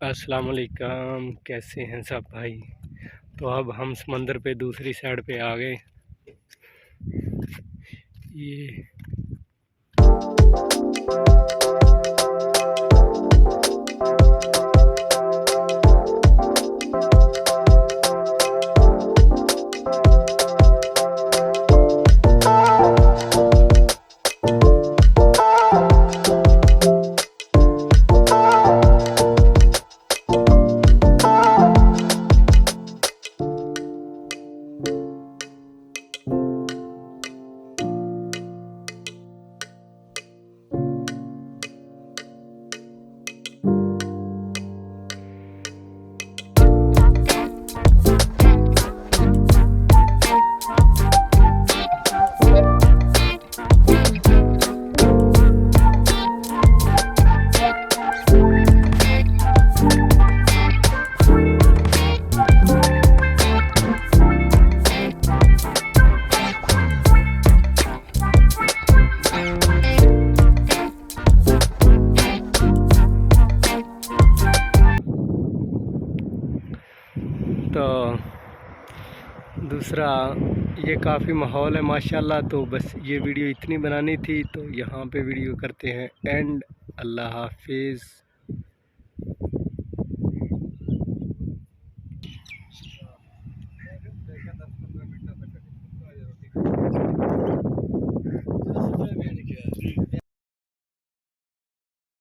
अस्सलाम वालेकुम, कैसे हैं सब भाई। तो अब हम समंदर पे दूसरी साइड पे आ गए। ये तो दूसरा ये काफ़ी माहौल है माशाल्लाह। तो बस ये वीडियो इतनी बनानी थी, तो यहाँ पे वीडियो करते हैं एंड। अल्लाह हाफिज़।